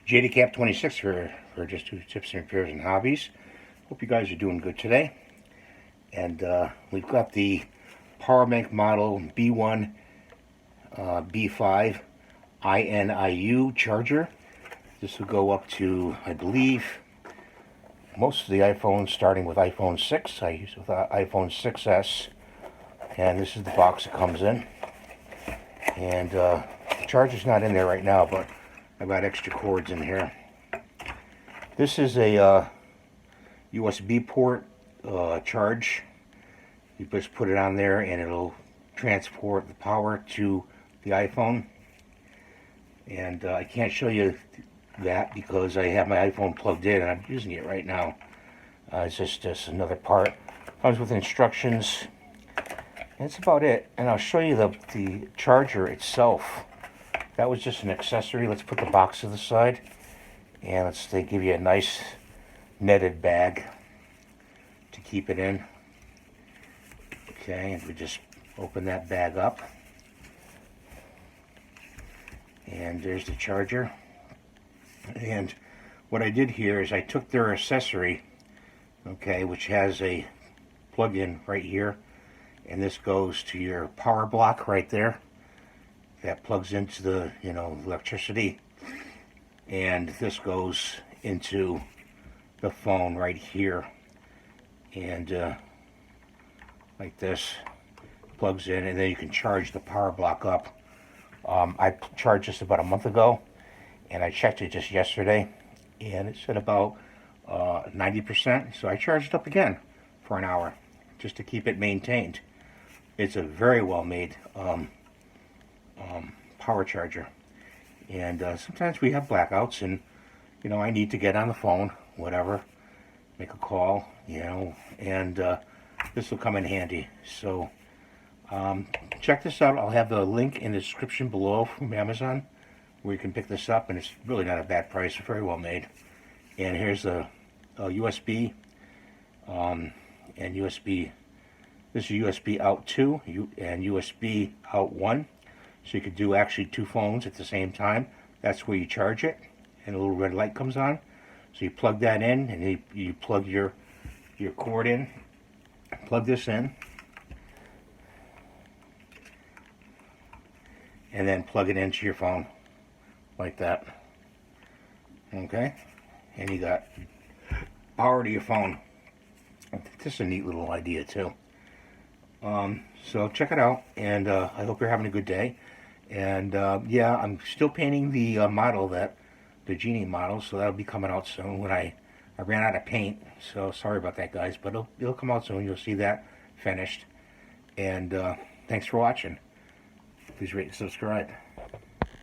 JDCap26 for just two tips and repairs and hobbies. Hope you guys are doing good today. And we've got the power bank model B1 B5 INIU charger. This will go up to, I believe, most of the iPhones, starting with iPhone 6. I use with iPhone 6s, and this is the box it comes in. And the charger's not in there right now, but I've got extra cords in here. This is a USB port charge. You just put it on there and it'll transport the power to the iPhone. And I can't show you that because I have my iPhone plugged in and I'm using it right now. It's just another part. Comes with instructions. And that's about it. And I'll show you the charger itself. That was just an accessory. Let's put the box to the side. And they give you a nice netted bag to keep it in. Okay, and we just open that bag up. And there's the charger. And what I did here is I took their accessory, okay, which has a plug-in right here. And this goes to your power block right there. That plugs into the, electricity. And this goes into the phone right here. And like this, plugs in, and then you can charge the power block up. I charged this about a month ago, and I checked it just yesterday, and it's at about 90%. So I charged it up again for an hour, just to keep it maintained. It's a very well made power charger. And sometimes we have blackouts, and I need to get on the phone, whatever, make a call, and this will come in handy. So check this out. I'll have the link in the description below from Amazon where you can pick this up, and it's really not a bad price, very well made. And here's a USB and USB. This is USB out 2 and USB out 1. So you could do actually two phones at the same time. That's where you charge it, and a little red light comes on. So you plug that in, and you plug your cord in. Plug this in, and then plug it into your phone like that. Okay, and you got power to your phone. This is a neat little idea too. So check it out, and I hope you're having a good day. And yeah, I'm still painting the model, the Genie model, so that'll be coming out soon. When I ran out of paint, so sorry about that, guys, but it'll come out soon. You'll see that finished. And thanks for watching. Please rate and subscribe.